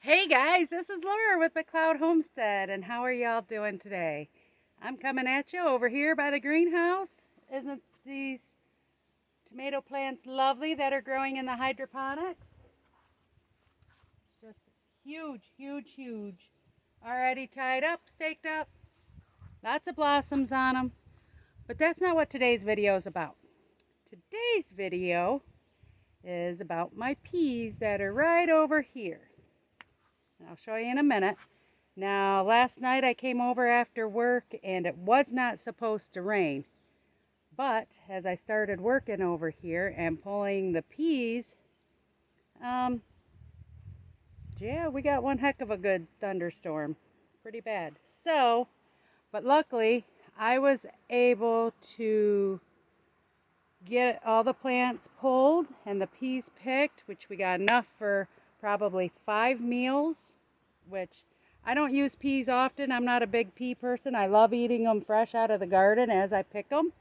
Hey guys, this is Laura with McLeod Homestead, and how are y'all doing today? I'm coming at you over here by the greenhouse. Isn't these tomato plants lovely that are growing in the hydroponics? Just huge, huge, huge. Already tied up, staked up, lots of blossoms on them. But that's not what today's video is about. Today's video is about my peas that are right over here. I'll show you in a minute. Now, last night I came over after work and it was not supposed to rain. But as I started working over here and pulling the peas, yeah, we got one heck of a good thunderstorm. Pretty bad. But luckily I was able to get all the plants pulled and the peas picked, which we got enough for probably 5 meals, which I don't use peas often. I'm not a big pea person. I love eating them fresh out of the garden as I pick them.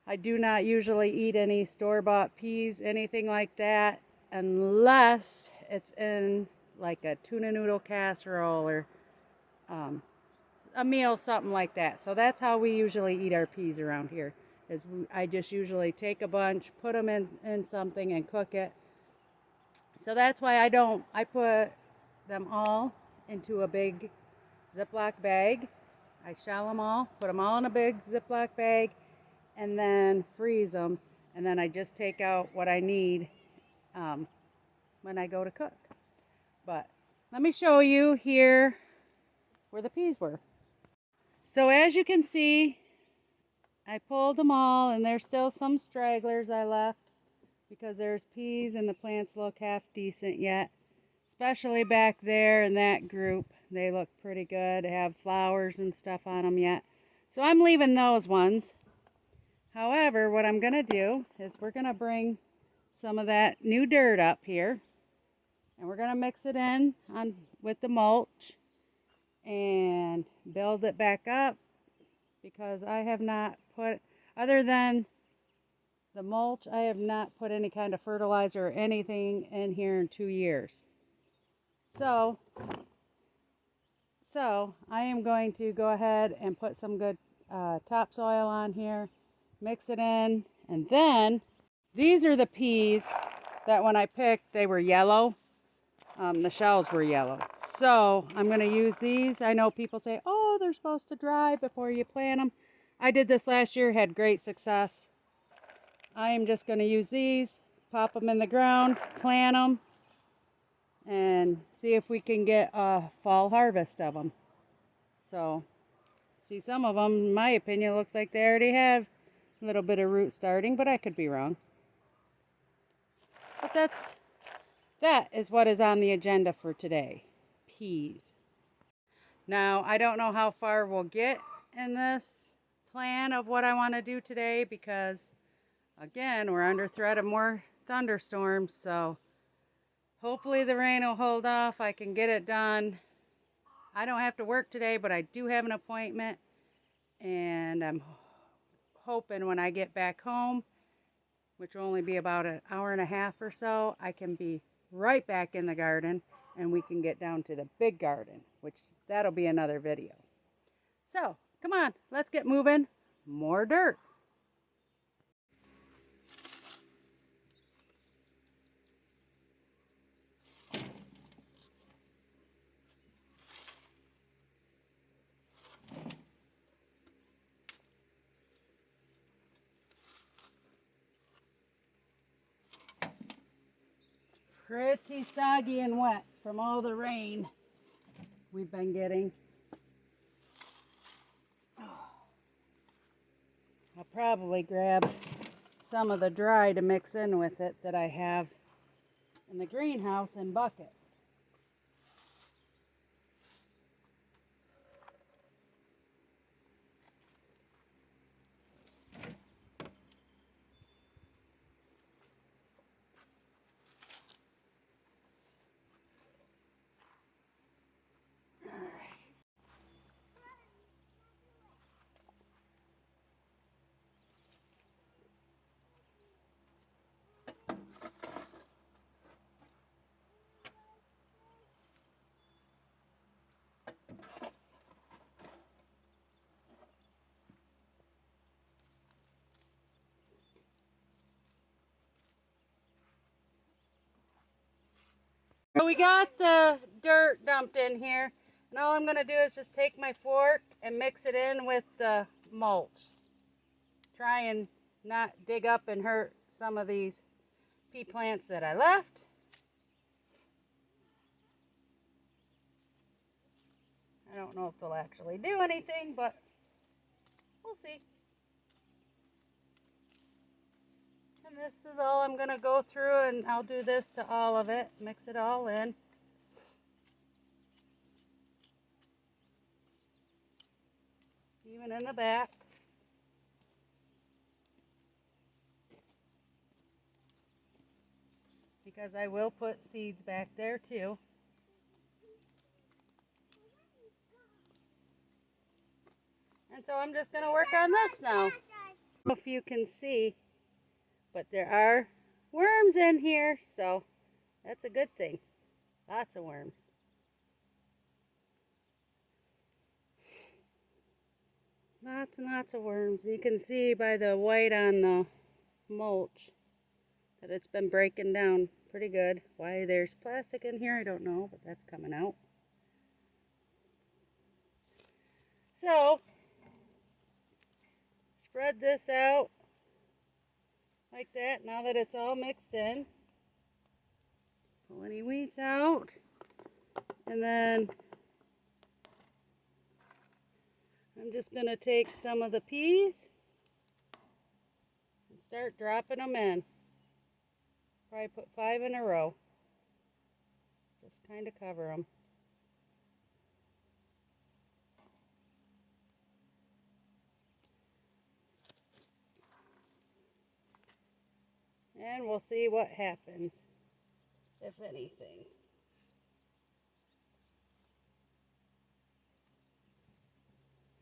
I do not usually eat any store-bought peas, anything like that, unless it's in like a tuna noodle casserole or a meal, something like that. So that's how we usually eat our peas around here. I just usually take a bunch, put them in something and cook it. So that's why I put them all into a big Ziploc bag. I shell them all, put them all in a big Ziploc bag, and then freeze them. And then I just take out what I need when I go to cook. But let me show you here where the peas were. So as you can see, I pulled them all, and there's still some stragglers I left because there's peas and the plants look half decent yet. Especially back there in that group. They look pretty good. They have flowers and stuff on them yet. So I'm leaving those ones. However, what I'm going to do is we're going to bring some of that new dirt up here. And we're going to mix it in with the mulch and build it back up, because I have not put, other than the mulch, I have not put any kind of fertilizer or anything in here in 2 years. So I am going to go ahead and put some good topsoil on here, mix it in, and then these are the peas that when I picked, they were yellow. The shells were yellow. So I'm going to use these. I know people say, oh, they're supposed to dry before you plant them. I did this last year, had great success. I am just going to use these, pop them in the ground, plant them, and see if we can get a fall harvest of them. So, see, some of them, in my opinion, looks like they already have a little bit of root starting, but I could be wrong. But that is what is on the agenda for today, peas. Now, I don't know how far we'll get in this plan of what I want to do today, because, again, we're under threat of more thunderstorms, so hopefully the rain will hold off. I can get it done. I don't have to work today, but I do have an appointment, and I'm hoping when I get back home, which will only be about an hour and a half or so, I can be right back in the garden and we can get down to the big garden, which that'll be another video. So, come on, let's get moving. More dirt. Pretty soggy and wet from all the rain we've been getting. I'll probably grab some of the dry to mix in with it that I have in the greenhouse in buckets. We got the dirt dumped in here, and all I'm going to do is just take my fork and mix it in with the mulch. Try and not dig up and hurt some of these pea plants that I left. I don't know if they'll actually do anything, but we'll see. And this is all I'm going to go through, and I'll do this to all of it, mix it all in. Even in the back. Because I will put seeds back there too. And so I'm just going to work on this now. I don't know if you can see, but there are worms in here, so that's a good thing. Lots of worms. Lots and lots of worms. You can see by the white on the mulch that it's been breaking down pretty good. Why there's plastic in here, I don't know, but that's coming out. So, spread this out like that now that it's all mixed in. Pull any weeds out. And then I'm just going to take some of the peas and start dropping them in. Probably put 5 in a row. Just kind of cover them. And we'll see what happens, if anything.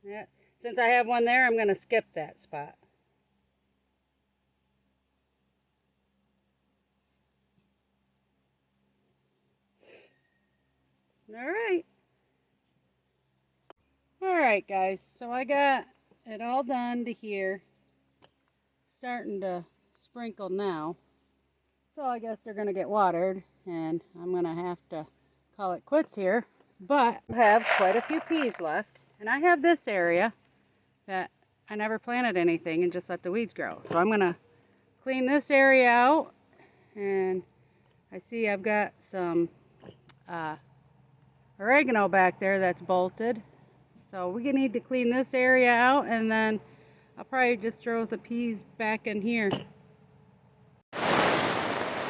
Yeah, since I have one there, I'm going to skip that spot. Alright guys, so I got it all done to here. Starting to sprinkle now. So I guess they're going to get watered, and I'm going to have to call it quits here. But I have quite a few peas left, and I have this area that I never planted anything and just let the weeds grow. So I'm going to clean this area out, and I see I've got some oregano back there that's bolted. So we need to clean this area out, and then I'll probably just throw the peas back in here.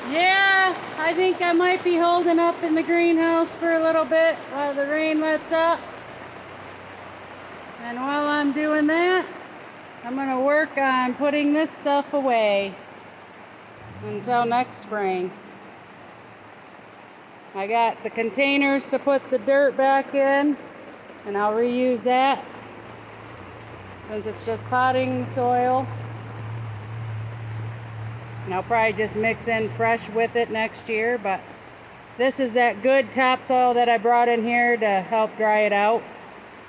Yeah, I think I might be holding up in the greenhouse for a little bit while the rain lets up. And while I'm doing that, I'm going to work on putting this stuff away until next spring. I got the containers to put the dirt back in, and I'll reuse that since it's just potting soil. And I'll probably just mix in fresh with it next year, but this is that good topsoil that I brought in here to help dry it out,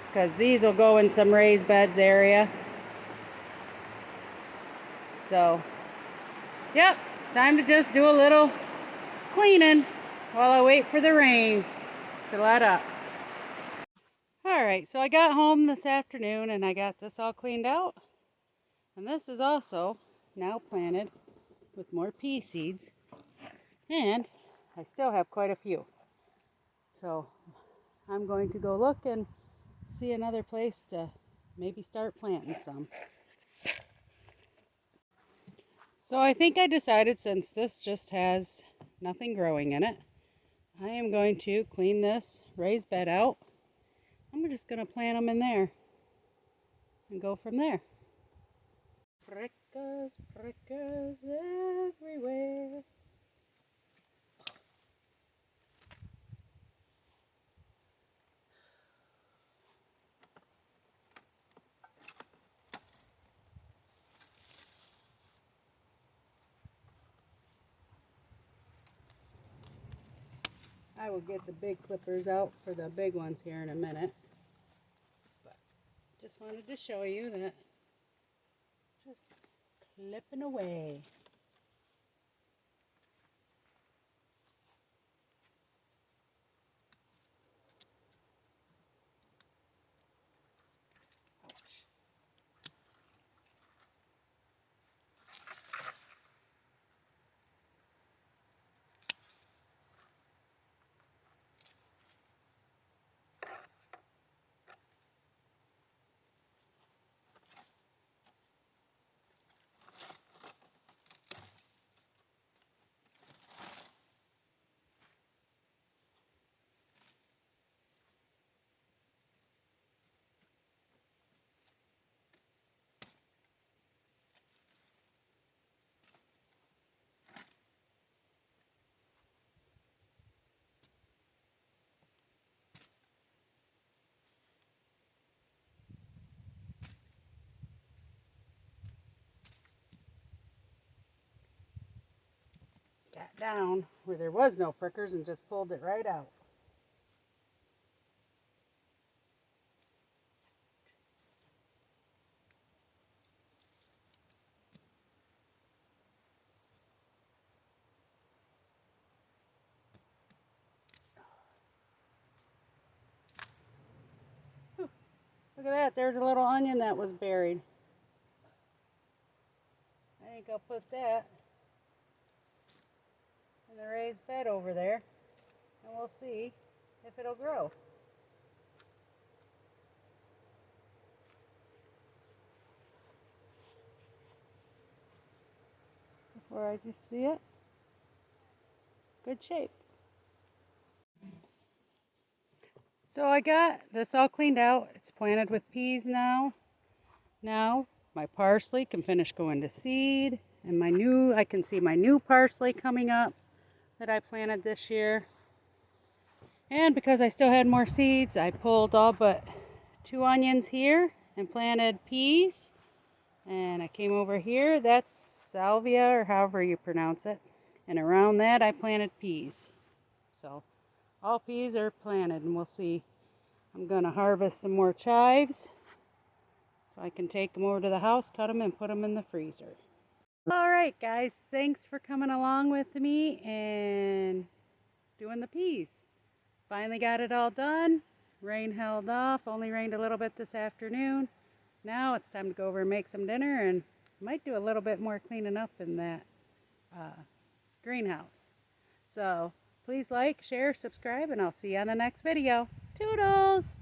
because these will go in some raised beds area. So, yep, time to just do a little cleaning while I wait for the rain to let up. Alright, so I got home this afternoon and I got this all cleaned out. And this is also now planted with more pea seeds. And I still have quite a few. So I'm going to go look and see another place to maybe start planting some. So I think I decided, since this just has nothing growing in it, I am going to clean this raised bed out. I'm just going to plant them in there and go from there. Prickers, prickers everywhere. I will get the big clippers out for the big ones here in a minute. But just wanted to show you that just clipping away. that down where there was no prickers and just pulled it right out. Look at that, there's a little onion that was buried. I think I'll put that in the raised bed over there, and we'll see if it'll grow. Before I just see it, good shape. So I got this all cleaned out. It's planted with peas now. Now my parsley can finish going to seed, and I can see my new parsley coming up that I planted this year. And because I still had more seeds, I pulled all but 2 onions here and planted peas. And I came over here, that's salvia or however you pronounce it. And around that I planted peas. So all peas are planted, and we'll see. I'm going to harvest some more chives so I can take them over to the house, cut them, and put them in the freezer. Alright guys, thanks for coming along with me and doing the peas. Finally got it all done. Rain held off, only rained a little bit this afternoon. Now it's time to go over and make some dinner, and might do a little bit more cleaning up in that greenhouse. So please like, share, subscribe, and I'll see you on the next video. Toodles!